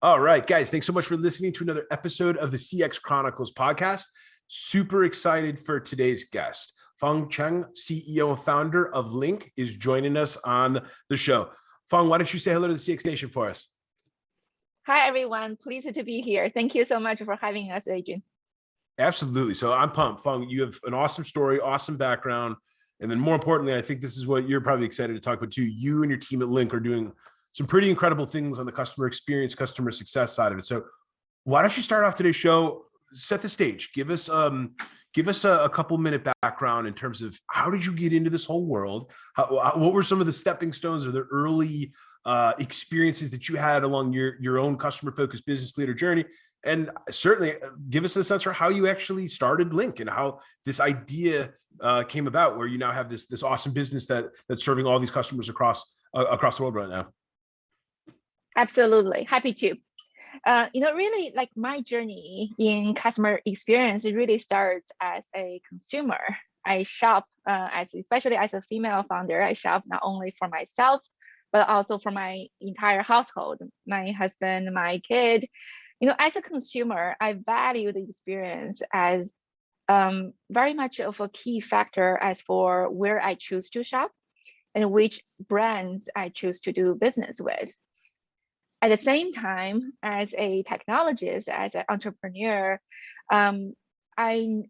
All right, guys, thanks so much for listening to another episode of the CX Chronicles Podcast. Super excited for today's guest. Fang Cheng, CEO and founder of Linc, is joining us on the show. Fang, why don't you say hello to the CX Nation for us? Hi, everyone. Pleased to be here. Thank you so much for having us, Adrian. Absolutely. So I'm pumped. Fang, you have an awesome story, awesome background. And then more importantly, I think this is what you're probably excited to talk about too. You and your team at Linc are doing some pretty incredible things on the customer experience, customer success side of it. So why don't you start off today's show, set the stage, give us a couple minute background in terms of how did you get into this whole world? What were some of the stepping stones or the early experiences that you had along your own customer focused business leader journey? And certainly give us a sense for how you actually started Linc and how this idea came about, where you now have this awesome business that's serving all these customers across the world right now. Absolutely. Happy to. Really like my journey in customer experience, it really starts as a consumer. I shop, especially as a female founder, I shop not only for myself, but also for my entire household, my husband, my kid. As a consumer, I value the experience as very much of a key factor as for where I choose to shop and which brands I choose to do business with. At the same time, as a technologist, as an entrepreneur, I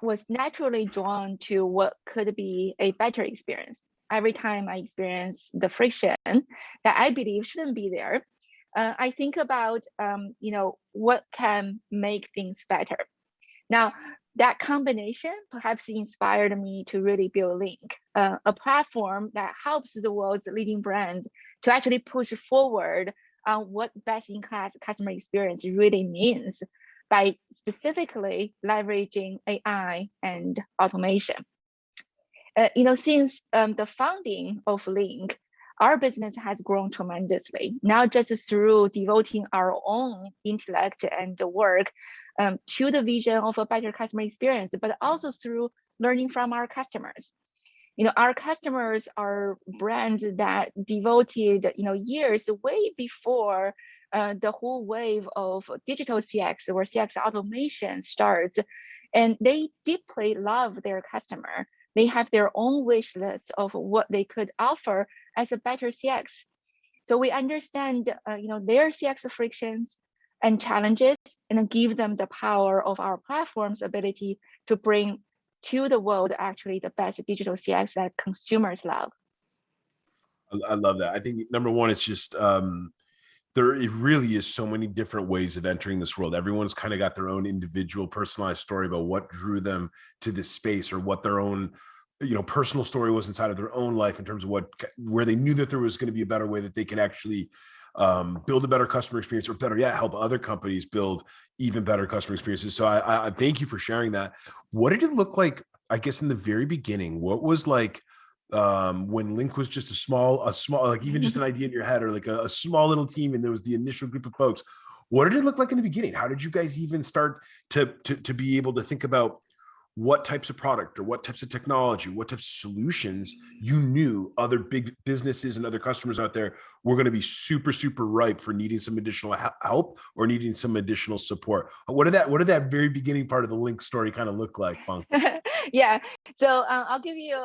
was naturally drawn to what could be a better experience. Every time I experience the friction that I believe shouldn't be there, I think about, what can make things better. Now, that combination perhaps inspired me to really build Linc, a platform that helps the world's leading brands to actually push forward on what best-in-class customer experience really means by specifically leveraging AI and automation. Since the founding of Linc, our business has grown tremendously, not just through devoting our own intellect and work to the vision of a better customer experience, but also through learning from our customers. Our customers are brands that devoted, years way before the whole wave of digital CX or CX automation starts, and they deeply love their customer. They have their own wish list of what they could offer as a better CX. So we understand, their CX frictions and challenges, and give them the power of our platform's ability to bring to the world actually the best digital CX that consumers love. I love that. I think number one, it's just there really is so many different ways of entering this world. Everyone's kind of got their own individual personalized story about what drew them to this space, or what their own personal story was inside of their own life in terms of where they knew that there was going to be a better way that they could actually build a better customer experience, or better yet, help other companies build even better customer experiences. So I thank you for sharing that. What did it look like, I guess, in the very beginning? What was like when Linc was just a small, like even just an idea in your head, or like a small little team, and there was the initial group of folks? What did it look like in the beginning? How did you guys even start to be able to think about what types of product or what types of technology, what types of solutions you knew other big businesses and other customers out there were going to be super, super ripe for needing some additional help or needing some additional support? What did that very beginning part of the Linc story kind of look like, Fang? Yeah, so I'll give you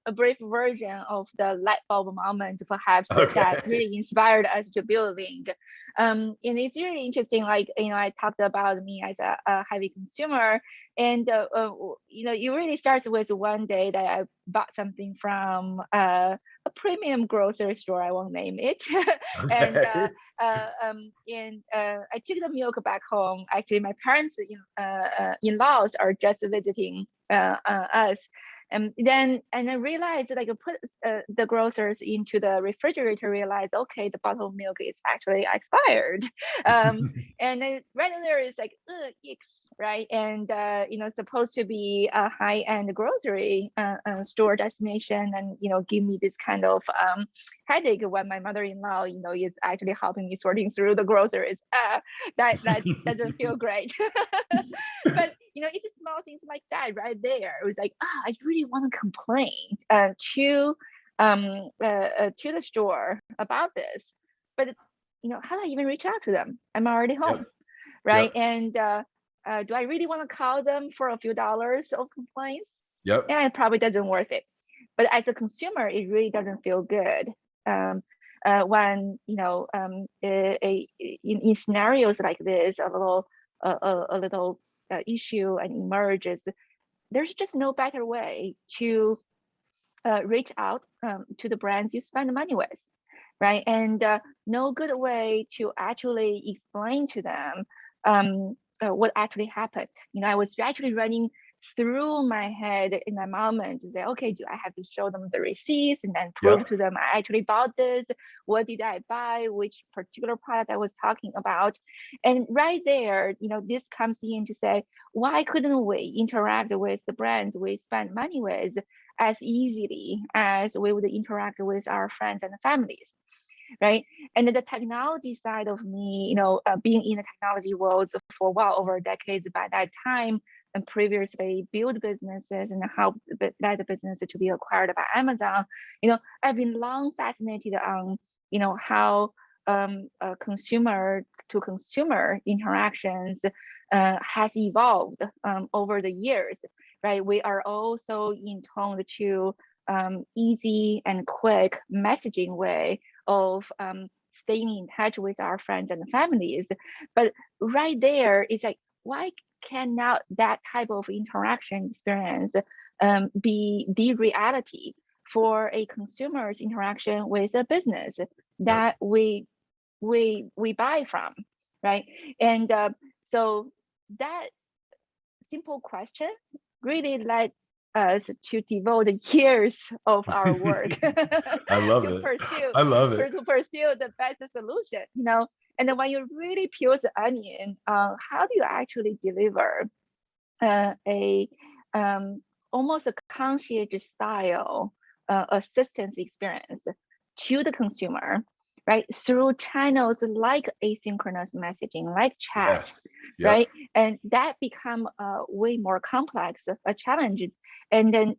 a brief version of the light bulb moment, perhaps, that really inspired us to build Linc. And it's really interesting, I talked about me as a heavy consumer, and it really starts with one day that I bought something from a premium grocery store. I won't name it. And I took the milk back home. Actually, my parents in-laws are just visiting us. And I realized, I put the grocers into the refrigerator, realized, okay, the bottle of milk is actually expired. And then right there is like, yikes, right? And, supposed to be a high-end grocery store destination, and, give me this kind of headache when my mother-in-law, is actually helping me sorting through the groceries. That doesn't feel great. But, it's small things like that right there. It was like, I really want to complain to the store about this. But how do I even reach out to them? I'm already home, Yep. right? Yep. And do I really want to call them for a few dollars of complaints? Yep. Yeah, it probably doesn't worth it. But as a consumer, it really doesn't feel good when in scenarios like this, a little issue and emerges. There's just no better way to reach out to the brands you spend money with, right? And no good way to actually explain to them what actually happened. I was actually running through my head in that moment to say, okay, do I have to show them the receipts and then prove Yep. to them I actually bought this? What did I buy? Which particular product I was talking about? And right there, this comes in to say, why couldn't we interact with the brands we spend money with as easily as we would interact with our friends and families, right? And the technology side of me, being in the technology world for well over decades by that time, and previously build businesses and help led the business to be acquired by Amazon, I've been long fascinated on, how consumer to consumer interactions has evolved over the years, right? We are also in tune to easy and quick messaging way of staying in touch with our friends and families. But right there, it's like, why cannot that type of interaction experience be the reality for a consumer's interaction with a business that we buy from, right? And so that simple question really led us to devote years of our work I love to it. pursue I love it. to pursue the best solution. And then when you really peel the onion, how do you actually deliver a almost a concierge style assistance experience to the consumer, right? Through channels like asynchronous messaging, like chat, Yeah. right? And that become way more complex, a challenge. And then,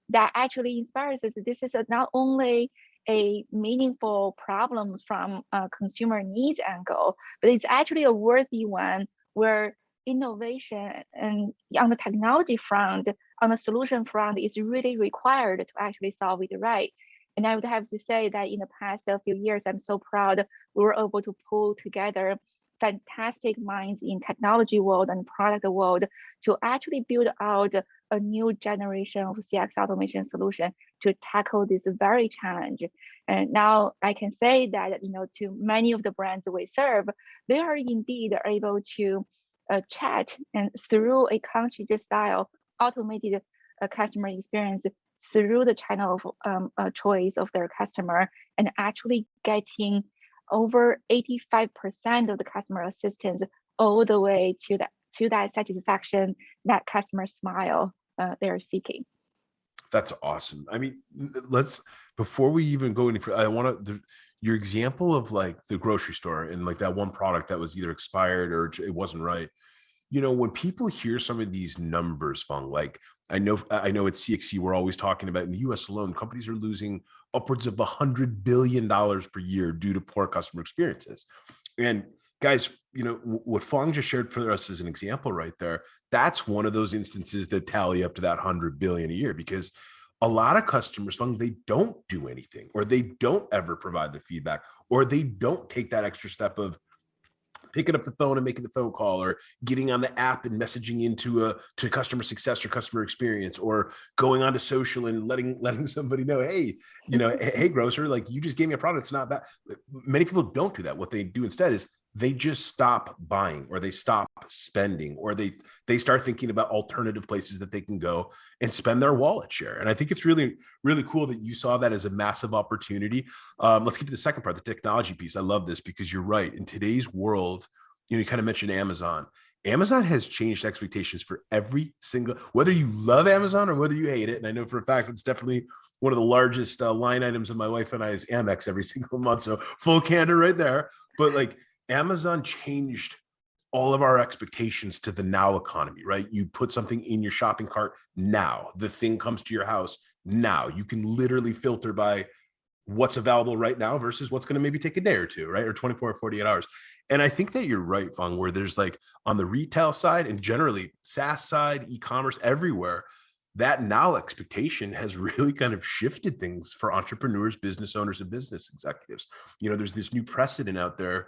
that actually inspires us. This is not only a meaningful problem from a consumer needs angle, but it's actually a worthy one where innovation and on the technology front, on the solution front, is really required to actually solve it right. And I would have to say that in the past few years, I'm so proud we were able to pull together fantastic minds in technology world and product world to actually build out a new generation of CX automation solution to tackle this very challenge. And now I can say that, to many of the brands we serve, they are indeed able to chat and through a concierge style automated customer experience through the channel of choice of their customer, and actually getting over 85% of the customer assistance all the way to that satisfaction, that customer smile they're seeking. That's awesome. I mean, before we even go any further, I want to, your example of like the grocery store and like that one product that was either expired or it wasn't right. When people hear some of these numbers, Fang, like I know at CXC, we're always talking about in the US alone, companies are losing upwards of $100 billion per year due to poor customer experiences. And guys, what Fang just shared for us as an example right there, that's one of those instances that tally up to that 100 billion a year, because a lot of customers, Fang, they don't do anything, or they don't ever provide the feedback, or they don't take that extra step of picking up the phone and making the phone call, or getting on the app and messaging to customer success or customer experience, or going onto social and letting somebody know, hey, hey grocer, like you just gave me a product, it's not bad. Many people don't do that. What they do instead is they just stop buying, or they stop spending, or they start thinking about alternative places that they can go and spend their wallet share. And I think it's really, really cool that you saw that as a massive opportunity. Let's get to the second part, the technology piece. I love this because you're right. In today's world, you kind of mentioned Amazon. Amazon has changed expectations for every single, whether you love Amazon or whether you hate it. And I know for a fact, it's definitely one of the largest line items of my wife and I's Amex every single month. So full candor right there. But like Amazon changed all of our expectations to the now economy, right? You put something in your shopping cart now, the thing comes to your house now. You can literally filter by what's available right now versus what's going to maybe take a day or two, right? Or 24 or 48 hours. And I think that you're right, Fang, where there's like on the retail side and generally SaaS side, e-commerce, everywhere, that now expectation has really kind of shifted things for entrepreneurs, business owners, and business executives. There's this new precedent out there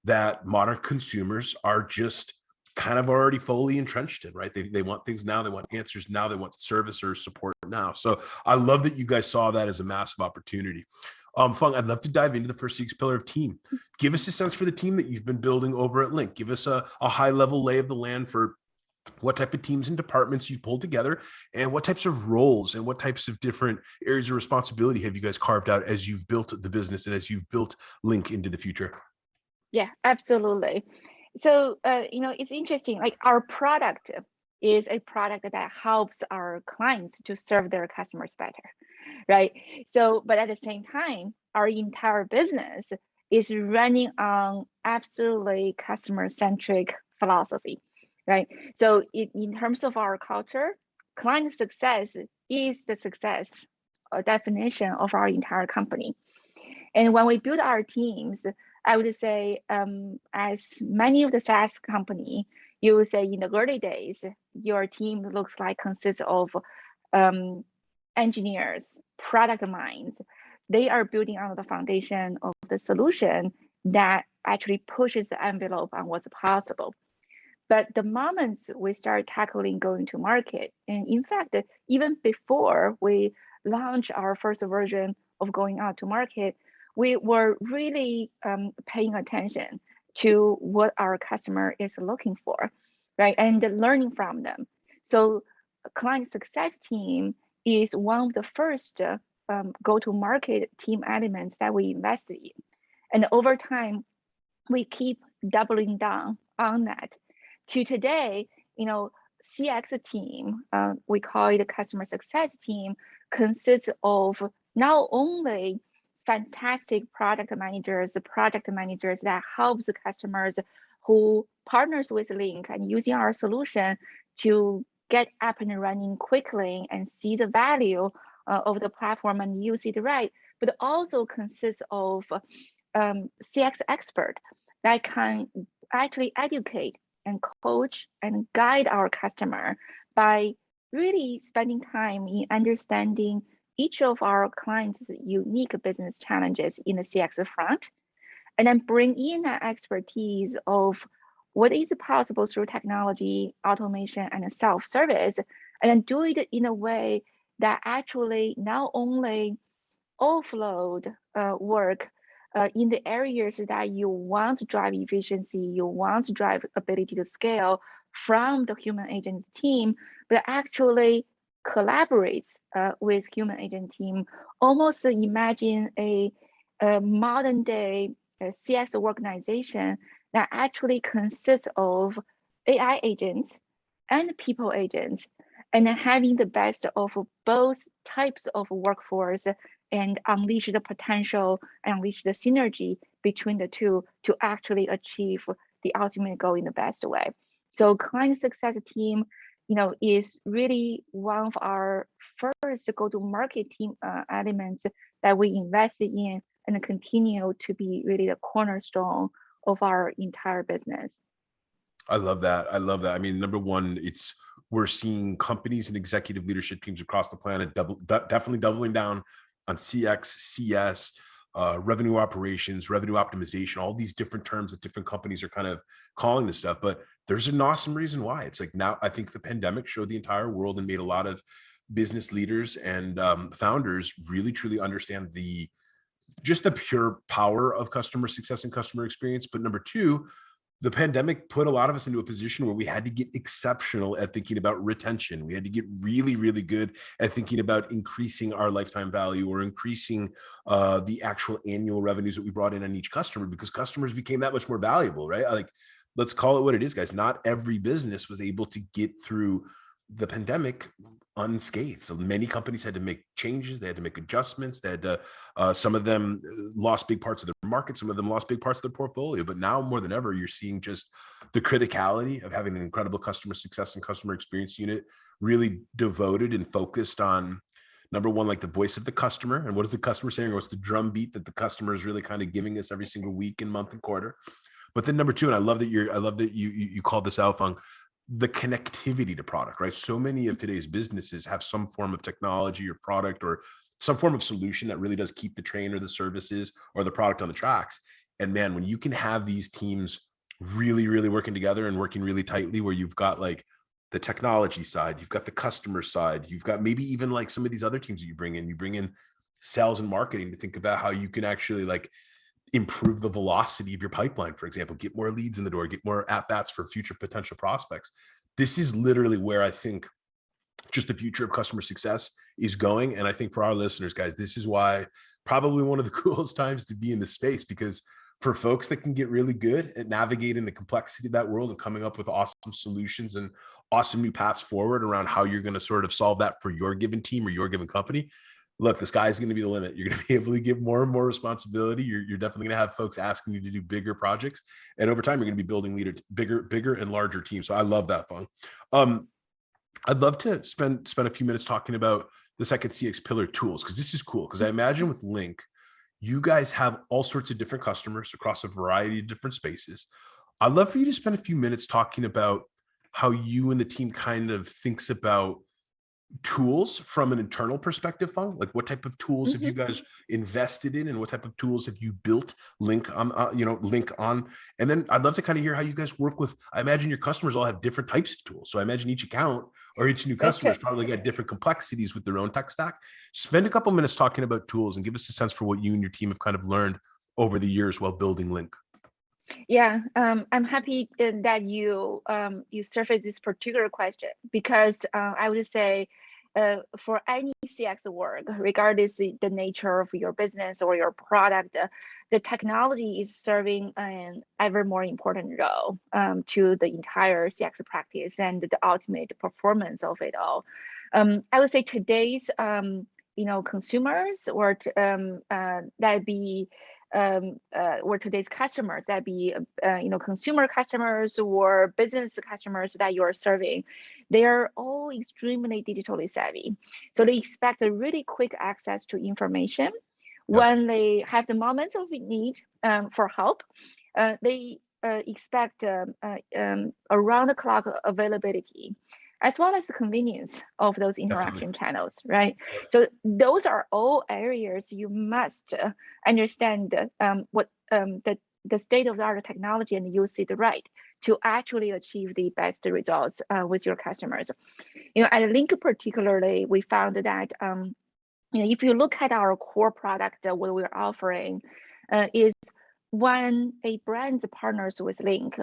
that modern consumers are just kind of already fully entrenched in, right? They want things now, they want answers now, they want service or support now. So I love that you guys saw that as a massive opportunity. Fang, I'd love to dive into the first CX pillar of team. Give us a sense for the team that you've been building over at Linc. Give us a high level lay of the land for what type of teams and departments you've pulled together, and what types of roles and what types of different areas of responsibility have you guys carved out as you've built the business and as you've built Linc into the future? Yeah, absolutely. So, it's interesting, like our product is a product that helps our clients to serve their customers better, right? So, but at the same time, our entire business is running on absolutely customer-centric philosophy, right? So in terms of our culture, client success is the success definition of our entire company. And when we build our teams, I would say, as many of the SaaS company, you would say in the early days, your team consists of engineers, product minds. They are building on the foundation of the solution that actually pushes the envelope on what's possible. But the moment we start tackling going to market, and in fact, even before we launch our first version of going out to market, we were really paying attention to what our customer is looking for, right? And learning from them. So client success team is one of the first go-to-market team elements that we invested in. And over time, we keep doubling down on that. To today, CX team, we call it a customer success team, consists of not only fantastic product managers that helps the customers who partners with Linc and using our solution to get up and running quickly and see the value of the platform and use it right, but also consists of CX expert that can actually educate and coach and guide our customer by really spending time in understanding each of our clients' unique business challenges in the CX front, and then bring in that expertise of what is possible through technology, automation, and self-service, and then do it in a way that actually not only offload work in the areas that you want to drive efficiency, you want to drive ability to scale from the human agent team, but actually collaborates with human agent team. Almost imagine a modern day CX organization that actually consists of AI agents and people agents, and then having the best of both types of workforce and unleash the potential and unleash the synergy between the two to actually achieve the ultimate goal in the best way. So client success team, is really one of our first go-to-market team elements that we invested in and continue to be really the cornerstone of our entire business. I love that. I mean, number one, we're seeing companies and executive leadership teams across the planet definitely doubling down on CX, CS, revenue operations, revenue optimization, all these different terms that different companies are kind of calling this stuff. But there's an awesome reason why. It's like now I think the pandemic showed the entire world and made a lot of business leaders and founders really truly understand just the pure power of customer success and customer experience. But number two, the pandemic put a lot of us into a position where we had to get exceptional at thinking about retention. We had to get really, really good at thinking about increasing our lifetime value or increasing the actual annual revenues that we brought in on each customer, because customers became that much more valuable, right? Like, let's call it what it is, guys. Not every business was able to get through the pandemic unscathed. So many companies had to make changes. They had to make adjustments. They had to, some of them lost big parts of their market. Some of them lost big parts of their portfolio. But now more than ever, you're seeing just the criticality of having an incredible customer success and customer experience unit really devoted and focused on number one, like the voice of the customer, and what is the customer saying, or what's the drum beat that the customer is really kind of giving us every single week and month and quarter. But then number two, and I love that you called this out, Fang, the connectivity to product, right? So many of today's businesses have some form of technology or product or some form of solution that really does keep the train or the services or the product on the tracks. And man, when you can have these teams really, really working together and working really tightly, where you've got like the technology side, you've got the customer side, you've got maybe even like some of these other teams that you bring in sales and marketing to think about how you can actually like improve the velocity of your pipeline, for example, get more leads in the door, get more at-bats for future potential prospects. This is literally where I think just the future of customer success is going. And I think for our listeners, guys, this is why probably one of the coolest times to be in the space, because for folks that can get really good at navigating the complexity of that world and coming up with awesome solutions and awesome new paths forward around how you're going to sort of solve that for your given team or your given company, look, the sky is going to be the limit. You're going to be able to get more and more responsibility. You're definitely going to have folks asking you to do bigger projects. And over time, you're going to be building bigger and larger teams. So I love that, Fang. I'd love to spend a few minutes talking about the second CX pillar, tools, because this is cool. Because I imagine with Linc, you guys have all sorts of different customers across a variety of different spaces. I'd love for you to spend a few minutes talking about how you and the team kind of thinks about tools from an internal perspective, Fang. Like what type of tools have you guys invested in, and what type of tools have you built Linc on? And then I'd love to kind of hear how you guys work with, I imagine your customers all have different types of tools. So I imagine each account or each new customer has probably got different complexities with their own tech stack. Spend a couple minutes talking about tools and give us a sense for what you and your team have kind of learned over the years while building Linc. Yeah, I'm happy that you surfaced this particular question, because I would say for any CX work, regardless the nature of your business or your product, the technology is serving an ever more important role to the entire CX practice and the ultimate performance of it all. I would say today's consumers or that be or today's customers, that be consumer customers or business customers that you're serving, they are all extremely digitally savvy. So they expect a really quick access to information. When they have the moments of need for help, they expect around the clock availability, as well as the convenience of those interaction channels, right? So those are all areas you must understand what the state of the art technology and use it right to actually achieve the best results with your customers. At Linc particularly, we found that if you look at our core product, what we're offering is when a brand partners with Linc,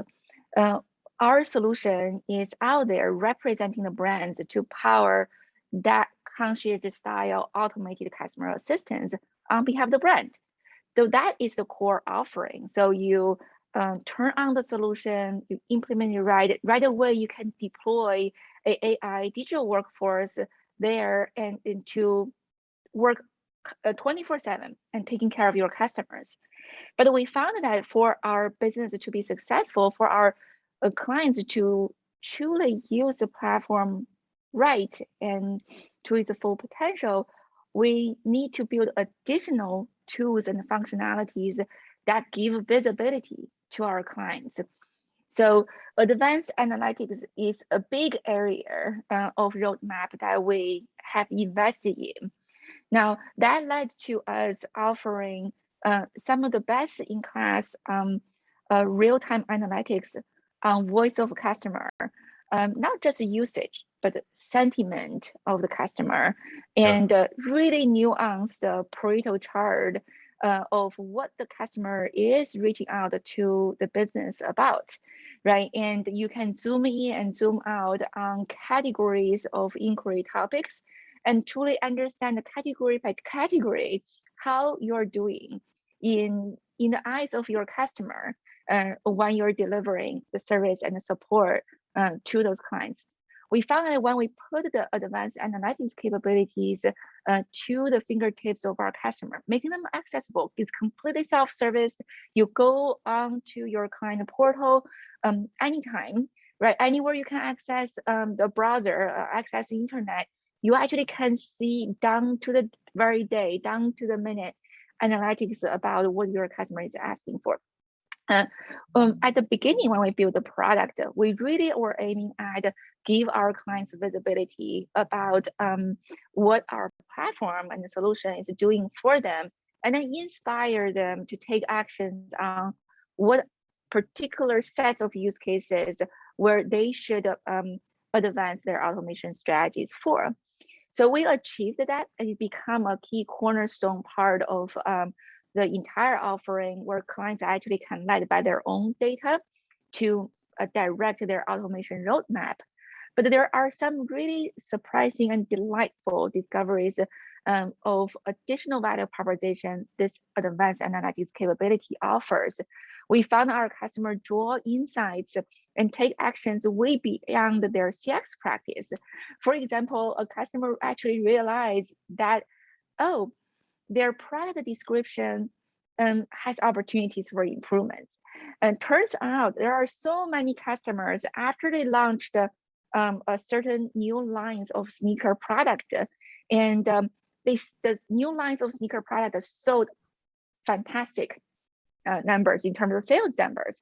our solution is out there representing the brands to power that concierge style automated customer assistance on behalf of the brand. So that is the core offering. So you turn on the solution, you implement it right away. You can deploy a AI digital workforce there and to work 24/7 and taking care of your customers. But we found that for our business to be successful, for our clients to truly use the platform right and to its full potential, we need to build additional tools and functionalities that give visibility to our clients. So advanced analytics is a big area of roadmap that we have invested in. Now, that led to us offering some of the best in class real-time analytics on voice of customer, not just usage, but sentiment of the customer, and really nuanced Pareto chart of what the customer is reaching out to the business about, right? And you can zoom in and zoom out on categories of inquiry topics and truly understand the category by category how you're doing in the eyes of your customer when you're delivering the service and the support to those clients. We found that when we put the advanced analytics capabilities to the fingertips of our customer, making them accessible, it's completely self-service. You go on to your client portal anytime, right? Anywhere you can access the browser, access the internet, you actually can see down to the very day, down to the minute analytics about what your customer is asking for. At the beginning, when we built the product, we really were aiming at give our clients visibility about what our platform and the solution is doing for them, and then inspire them to take actions on what particular sets of use cases where they should advance their automation strategies for. So we achieved that, and it become a key cornerstone part of the entire offering, where clients actually can lead by their own data to direct their automation roadmap. But there are some really surprising and delightful discoveries of additional value proposition this advanced analytics capability offers. We found our customer draw insights and take actions way beyond their CX practice. For example, a customer actually realized that, oh, their product description has opportunities for improvements. And turns out there are so many customers after they launched a certain new lines of sneaker product, and the new lines of sneaker product sold fantastic numbers in terms of sales numbers.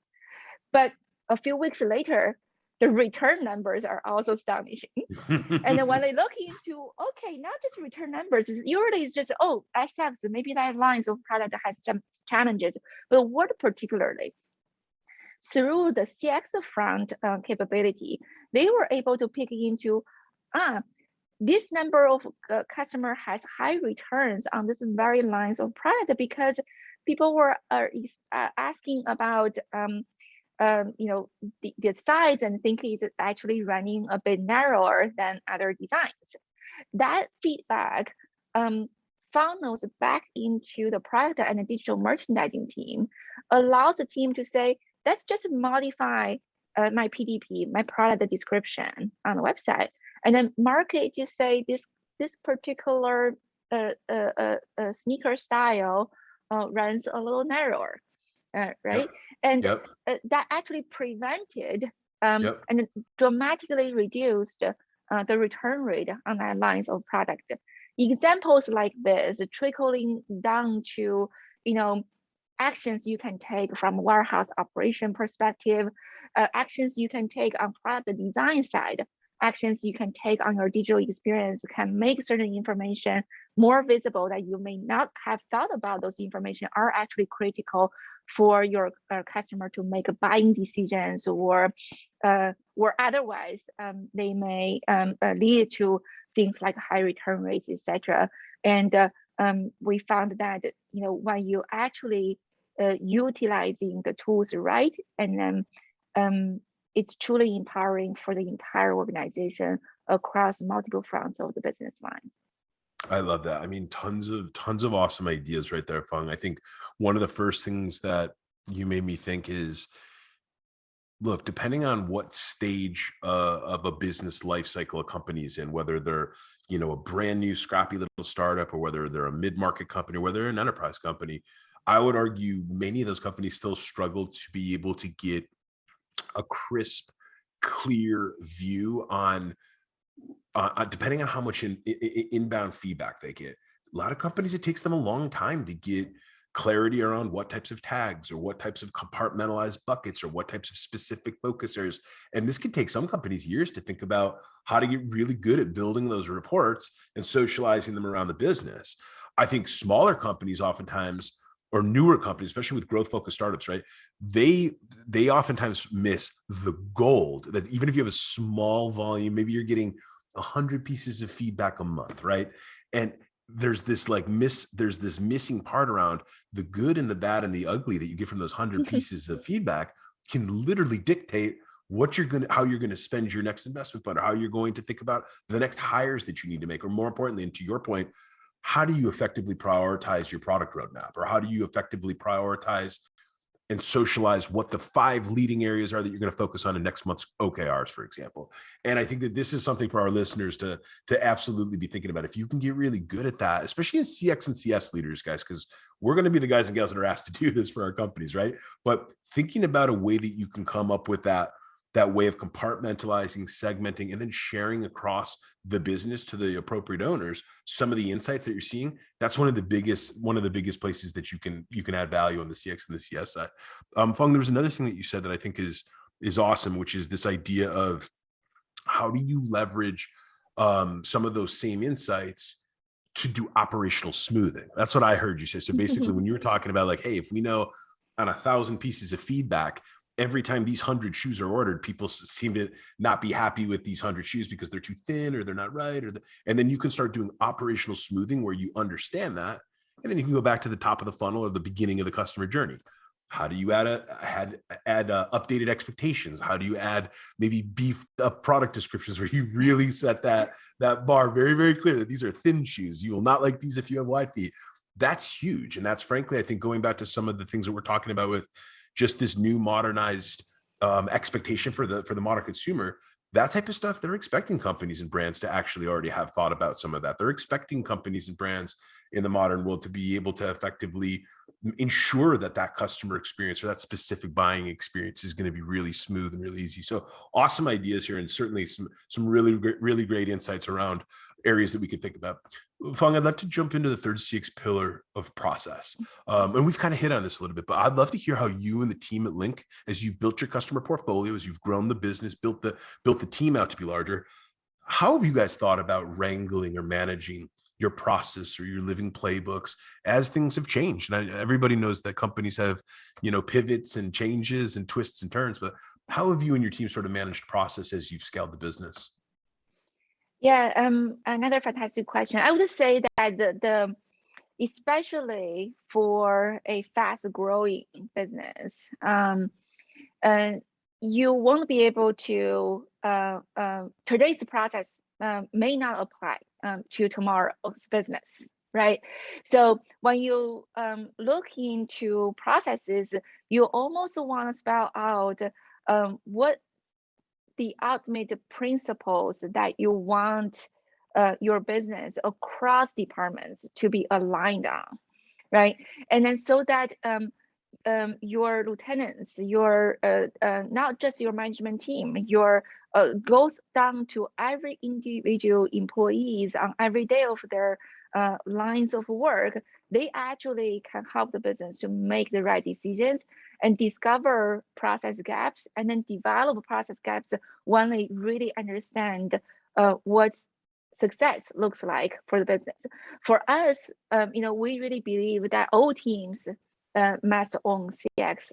But a few weeks later, the return numbers are also astonishing. And then when they look into, okay, not just return numbers, usually it's just, oh, XX, maybe that lines of product has some challenges, but what particularly? Through the CX front capability, they were able to pick into, this number of customer has high returns on this very lines of product because people were asking about the size and think it's actually running a bit narrower than other designs. That feedback funnels back into the product and the digital merchandising team, allows the team to say, let's just modify my PDP, my product description on the website, and then market to say this particular sneaker style runs a little narrower. Right? And that actually prevented and dramatically reduced the return rate on that lines of product. Examples like this trickling down to, actions you can take from warehouse operation perspective, actions you can take on product design side, actions you can take on your digital experience can make certain information more visible that you may not have thought about. Those information are actually critical for your customer to make buying decisions, or otherwise they may lead to things like high return rates, etc. And we found that when you actually utilizing the tools right, and then it's truly empowering for the entire organization across multiple fronts of the business lines. I love that. I mean, tons of awesome ideas right there, Fang. I think one of the first things that you made me think is, look, depending on what stage of a business life cycle a company is in, whether they're, a brand new scrappy little startup, or whether they're a mid-market company, or whether they're an enterprise company, I would argue many of those companies still struggle to be able to get a crisp, clear view on depending on how much inbound feedback they get. A lot of companies, it takes them a long time to get clarity around what types of tags, or what types of compartmentalized buckets, or what types of specific focus areas. And this can take some companies years to think about how to get really good at building those reports and socializing them around the business. I think smaller companies oftentimes, or newer companies, especially with growth focused startups, right? They oftentimes miss the gold that even if you have a small volume, maybe you're getting 100 pieces of feedback a month, right? And there's this missing part around the good and the bad and the ugly that you get from those 100 pieces of feedback can literally dictate how you're going to spend your next investment fund, or how you're going to think about the next hires that you need to make, or more importantly, and to your point, how do you effectively prioritize your product roadmap, or how do you effectively prioritize and socialize what the 5 leading areas are that you're going to focus on in next month's OKRs, for example. And I think that this is something for our listeners to absolutely be thinking about. If you can get really good at that, especially as CX and CS leaders, guys, because we're going to be the guys and gals that are asked to do this for our companies, right? But thinking about a way that you can come up with that that way of compartmentalizing, segmenting, and then sharing across the business to the appropriate owners some of the insights that you're seeing. That's one of the biggest places that you can add value on the CX and the CS side. Fang, there was another thing that you said that I think is awesome, which is this idea of how do you leverage some of those same insights to do operational smoothing. That's what I heard you say. So basically, when you were talking about like, hey, if we know on 1,000 pieces of feedback, every time these 100 shoes are ordered, people seem to not be happy with these 100 shoes because they're too thin or they're not right, and then you can start doing operational smoothing where you understand that, and then you can go back to the top of the funnel or the beginning of the customer journey. How do you add updated expectations? How do you add maybe beefed up product descriptions where you really set that bar very, very clear that these are thin shoes. You will not like these if you have wide feet. That's huge. And that's frankly, I think going back to some of the things that we're talking about with just this new modernized expectation for the modern consumer, that type of stuff, they're expecting companies and brands to actually already have thought about some of that. They're expecting companies and brands in the modern world to be able to effectively ensure that customer experience or that specific buying experience is going to be really smooth and really easy. So awesome ideas here, and certainly some really great insights around areas that we could think about. Fang, I'd love to jump into the third CX pillar of process. And we've kind of hit on this a little bit, but I'd love to hear how you and the team at Linc, as you've built your customer portfolio, as you've grown the business, built the team out to be larger, how have you guys thought about wrangling or managing your process or your living playbooks as things have changed? And everybody knows that companies have, pivots and changes and twists and turns, but how have you and your team sort of managed process as you've scaled the business? Yeah, another fantastic question. I would say that the especially for a fast-growing business, you won't be able to today's process may not apply to tomorrow's business, right? So when you look into processes, you almost want to spell out what the ultimate principles that you want your business across departments to be aligned on, right? And then so that your lieutenants, your not just your management team, your goes down to every individual employees on every day of their lines of work, they actually can help the business to make the right decisions and discover process gaps, and then develop process gaps when they really understand what success looks like for the business. For us, we really believe that all teams must own CX,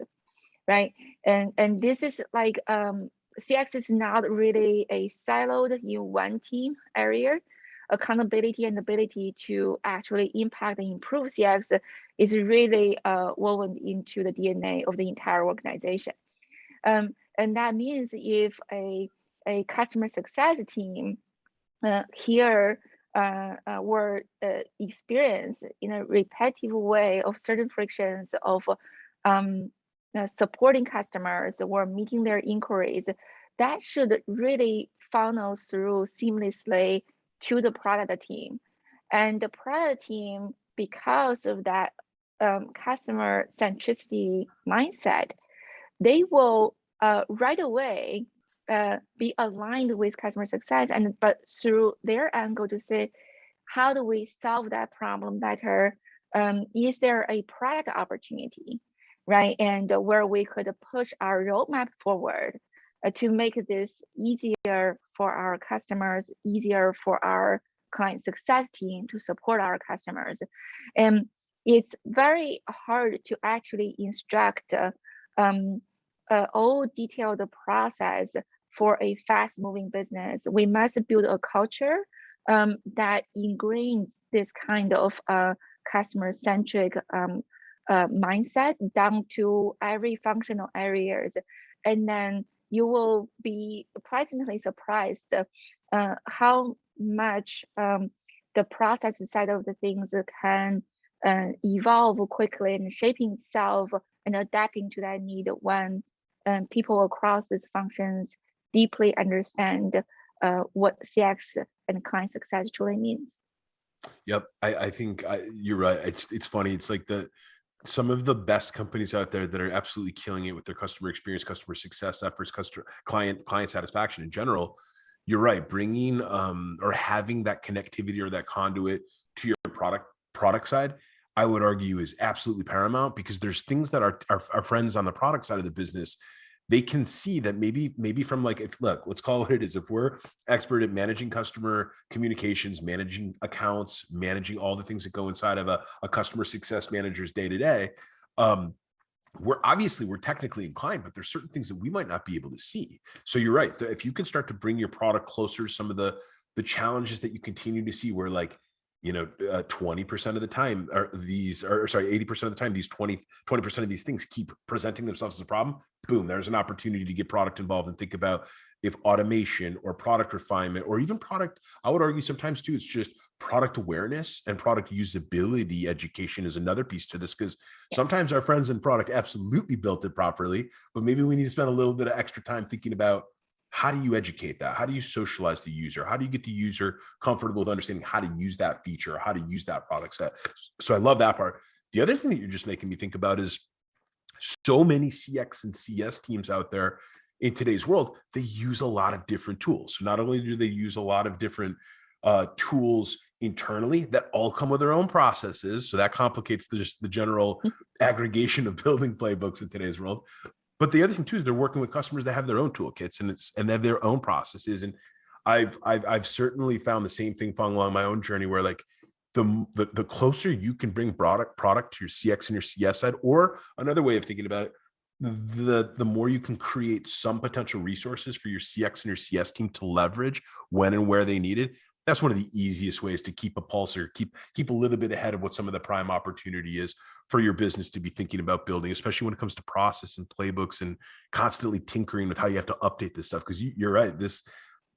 right? And this is like CX is not really a siloed in one team area. Accountability and ability to actually impact and improve CX is really woven into the DNA of the entire organization. And that means if a customer success team here were experience in a repetitive way of certain frictions of supporting customers or meeting their inquiries, that should really funnel through seamlessly to the product team. And the product team, because of that customer centricity mindset, they will right away be aligned with customer success, but through their angle to say, how do we solve that problem better? Is there a product opportunity, right? And where we could push our roadmap forward to make this easier for our customers, easier for our client success team to support our customers. And it's very hard to actually instruct all detailed process for a fast-moving business. We must build a culture that ingrains this kind of customer-centric mindset down to every functional areas, and then you will be pleasantly surprised how much the process side of the things can evolve quickly and shaping itself and adapting to that need when people across these functions deeply understand what CX and client success truly means. Yep, I think you're right. It's funny. It's like some of the best companies out there that are absolutely killing it with their customer experience, customer success efforts, client satisfaction in general. You're right. Bringing or having that connectivity or that conduit to your product side, I would argue, is absolutely paramount, because there's things that our friends on the product side of the business, they can see that maybe from like, if, look, let's call it what it is. If we're expert at managing customer communications, managing accounts, managing all the things that go inside of a customer success manager's day to day, we're technically inclined, but there's certain things that we might not be able to see. So you're right. If you can start to bring your product closer to some of the challenges that you continue to see, where like, 20% of the time, or 80% of the time, these 20% of these things keep presenting themselves as a problem. Boom, there's an opportunity to get product involved and think about if automation or product refinement, or even product, I would argue sometimes too, it's just product awareness and product usability education is another piece to this, because sometimes our friends in product absolutely built it properly, but maybe we need to spend a little bit of extra time thinking about, how do you educate that? How do you socialize the user? How do you get the user comfortable with understanding how to use that feature, how to use that product set? So I love that part. The other thing that you're just making me think about is so many CX and CS teams out there in today's world, they use a lot of different tools. So not only do they use a lot of different tools internally that all come with their own processes, so that complicates the general aggregation of building playbooks in today's world. But the other thing too is they're working with customers that have their own toolkits and they have their own processes. And I've certainly found the same thing along my own journey, where like the closer you can bring product to your CX and your CS side, or another way of thinking about it, the more you can create some potential resources for your CX and your CS team to leverage when and where they need it. That's one of the easiest ways to keep a pulse, or keep a little bit ahead of what some of the prime opportunity is for your business to be thinking about building, especially when it comes to process and playbooks and constantly tinkering with how you have to update this stuff. Because you're right,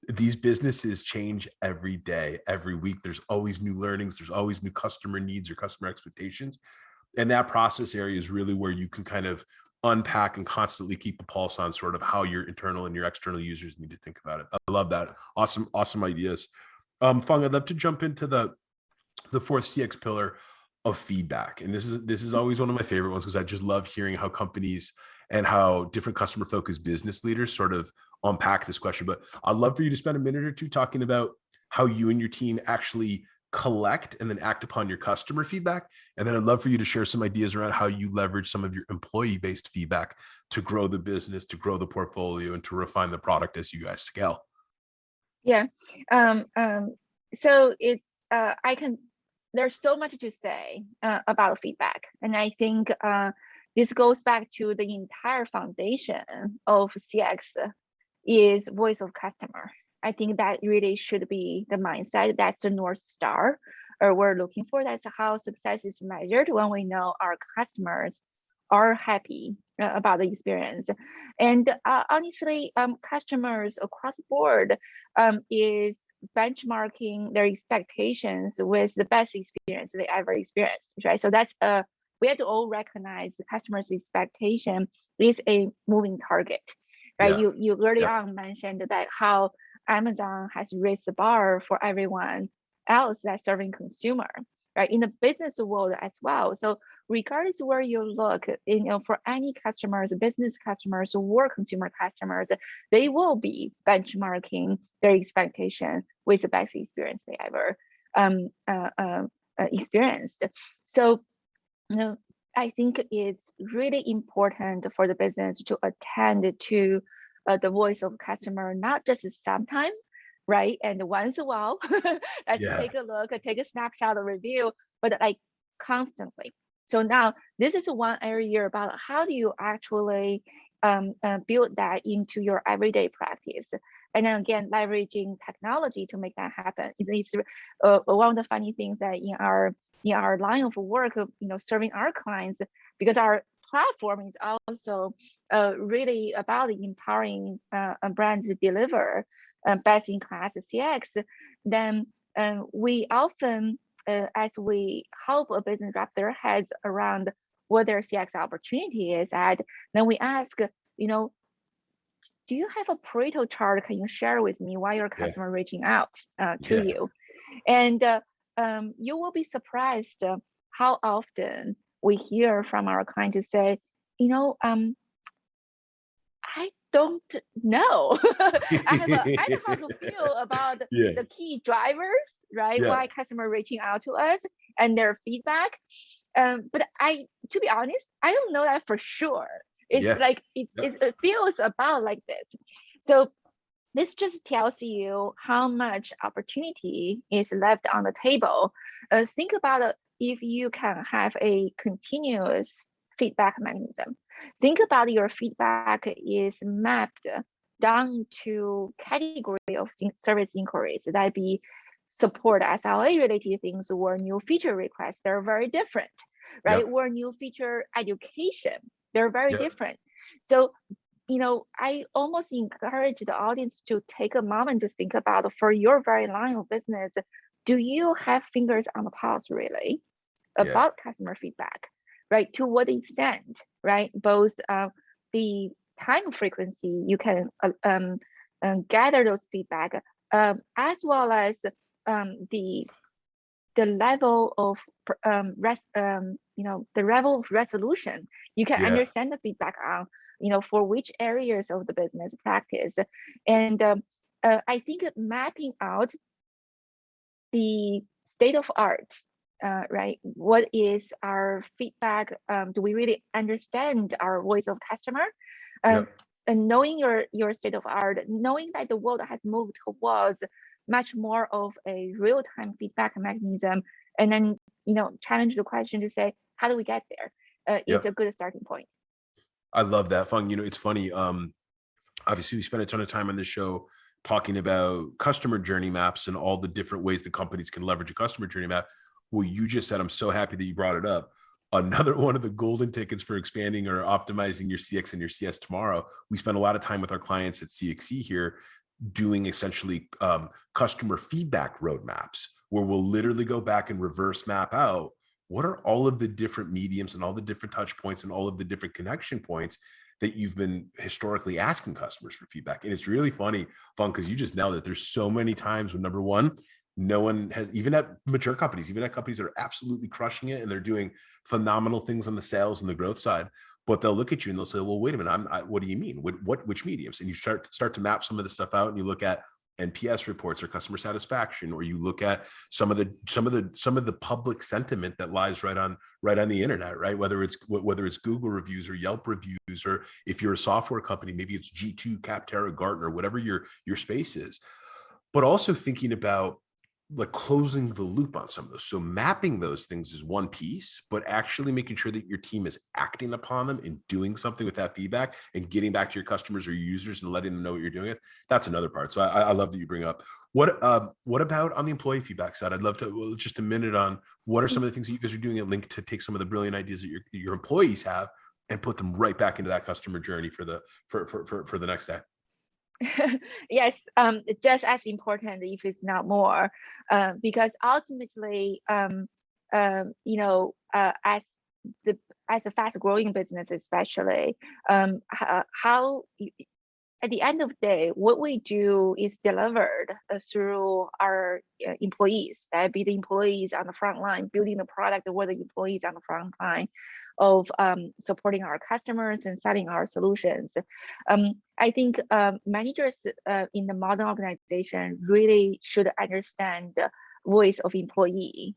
these businesses change every day, every week. There's always new learnings. There's always new customer needs or customer expectations. And that process area is really where you can kind of unpack and constantly keep a pulse on sort of how your internal and your external users need to think about it. I love that. Awesome ideas. Fang, I'd love to jump into the fourth CX pillar of feedback. And this is always one of my favorite ones, because I just love hearing how companies and how different customer focused business leaders sort of unpack this question. But I'd love for you to spend a minute or two talking about how you and your team actually collect and then act upon your customer feedback. And then I'd love for you to share some ideas around how you leverage some of your employee-based feedback to grow the business, to grow the portfolio, and to refine the product as you guys scale. Yeah. So it's there's so much to say about feedback, and I think this goes back to the entire foundation of CX is voice of customer. I think that really should be the mindset. That's the North Star, or we're looking for. That's how success is measured, when we know our customers are happy about the experience. And honestly, customers across the board is benchmarking their expectations with the best experience they ever experienced, right? So that's we have to all recognize the customer's expectation is a moving target, right? Yeah. You early on mentioned that how Amazon has raised the bar for everyone else that's serving consumer, right? In the business world as well. So regardless of where you look, for any customers, business customers or consumer customers, they will be benchmarking their expectation with the best experience they ever experienced. So, I think it's really important for the business to attend to the voice of customer, not just sometime, right? And once in a while, let's take a look, take a snapshot of review, but like constantly. So now this is one area about how do you actually build that into your everyday practice. And then again, leveraging technology to make that happen. It's one of the funny things that in our line of work, serving our clients, because our platform is also really about empowering brands to deliver best-in-class CX. Then we often, as we help a business wrap their heads around what their CX opportunity is at, then we ask, do you have a Pareto chart? Can you share with me why your customer reaching out to you? And you will be surprised how often we hear from our client to say, I don't know. I have how to feel about the key drivers, right? Why customer reaching out to us and their feedback. But to be honest, I don't know that for sure. It's like it feels about like this. So this just tells you how much opportunity is left on the table. Think about it, if you can have a continuous feedback mechanism. Think about your feedback is mapped down to category of service inquiries that be support SLA related things or new feature requests. They're very different, right? Or new feature education. They're very different. So, I almost encourage the audience to take a moment to think about, for your very line of business, do you have fingers on the pulse really about customer feedback, right? To what extent, right? Both the time frequency you can gather those feedback, as well as the level of the level of resolution you can understand the feedback on, for which areas of the business practice. And I think mapping out the state of art, right? What is our feedback? Do we really understand our voice of customer? And knowing your state of art, knowing that the world has moved towards much more of a real-time feedback mechanism, and then challenge the question to say, how do we get there? It's a good starting point. I love that, Fang. It's funny. Obviously, we spent a ton of time on this show talking about customer journey maps and all the different ways that companies can leverage a customer journey map. Well, you just said, I'm so happy that you brought it up. Another one of the golden tickets for expanding or optimizing your CX and your CS tomorrow. We spend a lot of time with our clients at CXC here doing essentially customer feedback roadmaps, where we'll literally go back and reverse map out what are all of the different mediums and all the different touch points and all of the different connection points that you've been historically asking customers for feedback. And it's really funny, Fang, because you just nailed it. There's so many times when, number one, no one has, even at mature companies, even at companies that are absolutely crushing it and they're doing phenomenal things on the sales and the growth side, but they'll look at you and they'll say, well, wait a minute, what do you mean? Which mediums? And you start to map some of the stuff out, and you look at NPS reports or customer satisfaction, or you look at some of the public sentiment that lies right on the internet, right? Whether it's Google reviews or Yelp reviews, or if you're a software company, maybe it's G2, Capterra, Gartner, whatever your space is. But also thinking about like closing the loop on some of those. So mapping those things is one piece, but actually making sure that your team is acting upon them and doing something with that feedback and getting back to your customers or your users and letting them know what you're doing. That's another part. So I love that you bring up. What about on the employee feedback side? I'd love to just a minute on what are some of the things that you guys are doing at Linc to take some of the brilliant ideas that your employees have and put them right back into that customer journey for the next day. Yes, just as important, if it's not more, because ultimately, as a fast-growing business, especially, how at the end of the day, what we do is delivered through our employees. That be the employees on the front line building the product, or the employees on the front line of supporting our customers and selling our solutions. I think managers in the modern organization really should understand the voice of employee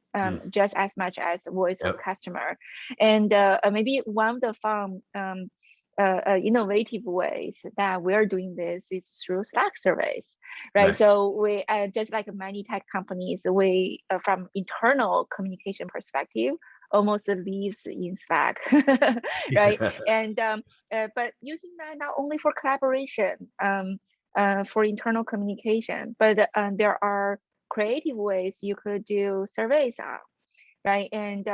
just as much as voice of customer. And maybe one of the fun innovative ways that we're doing this is through Slack surveys, right? Nice. So we just like many tech companies, we from internal communication perspective almost lives in Slack, right? And but using that not only for collaboration, for internal communication, but there are creative ways you could do surveys on, right? And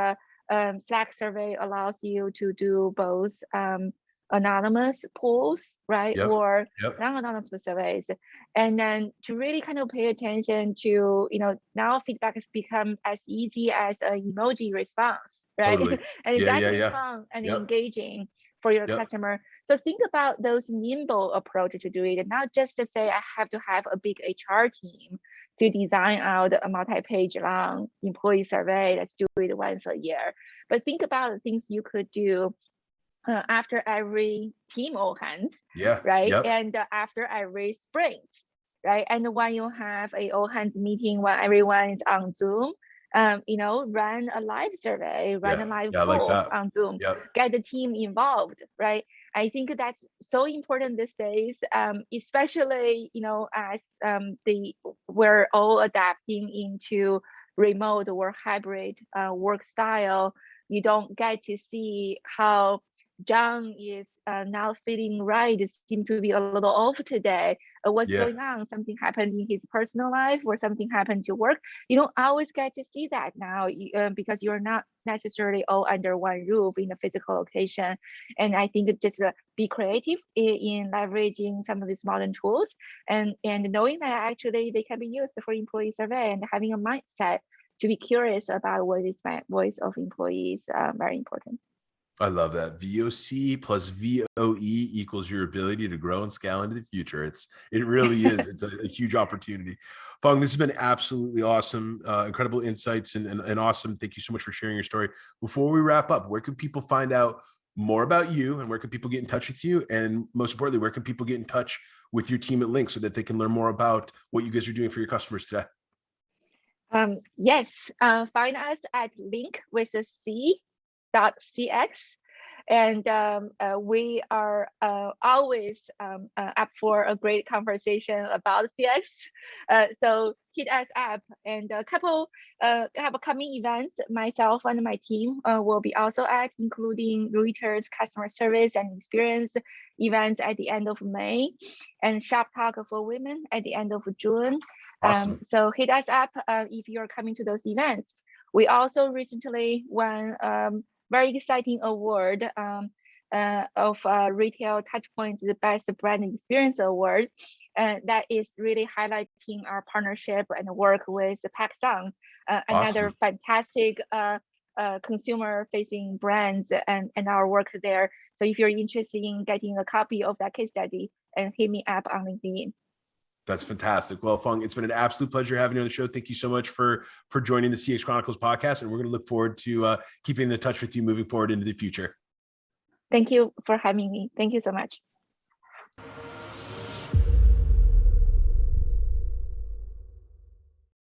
Slack survey allows you to do both anonymous polls, right? Or non-anonymous surveys. And then to really kind of pay attention to, now feedback has become as easy as an emoji response, right? Totally. And it's actually fun and engaging. for your Yep. customer. So think about those nimble approach to do it, and not just to say I have to have a big HR team to design out a multi-page long employee survey. Let's do it once a year. But think about the things you could do after every team all hands, Yeah. right? Yep. And after every sprint, right? And when you have a all hands meeting when everyone is on Zoom, run a live survey, run a live Yeah, I like poll that. on Zoom, Yep. get the team involved, right? I think that's so important these days, especially as we're all adapting into remote or hybrid work style. You don't get to see how John is now feeling right. It seems to be a little off today. What's going on? Something happened in his personal life or something happened to work. You don't always get to see that now because you're not necessarily all under one roof in a physical location. And I think just be creative in leveraging some of these modern tools and knowing that actually they can be used for employee survey and having a mindset to be curious about what is my voice of employees, very important. I love that. VOC plus VOE equals your ability to grow and scale into the future. It really is. It's a huge opportunity. Fang, this has been absolutely awesome. Incredible insights and awesome. Thank you so much for sharing your story. Before we wrap up, where can people find out more about you and where can people get in touch with you? And most importantly, where can people get in touch with your team at Linc so that they can learn more about what you guys are doing for your customers today? Yes, find us at Linc with a C.cx. And we are always up for a great conversation about CX. So hit us up, and a couple have upcoming events. Myself and my team will be also at, including Reuters customer service and experience events at the end of May, and Shop Talk for Women at the end of June. Awesome. So hit us up if you're coming to those events. We also recently won very exciting award of Retail Touchpoints, the Best Brand Experience Award. That is really highlighting our partnership and work with PacSun, another fantastic consumer-facing brands and our work there. So if you're interested in getting a copy of that case study, hit me up on LinkedIn. That's fantastic. Well, Fang, it's been an absolute pleasure having you on the show. Thank you so much for joining the CX Chronicles podcast. And we're going to look forward to keeping in touch with you moving forward into the future. Thank you for having me. Thank you so much.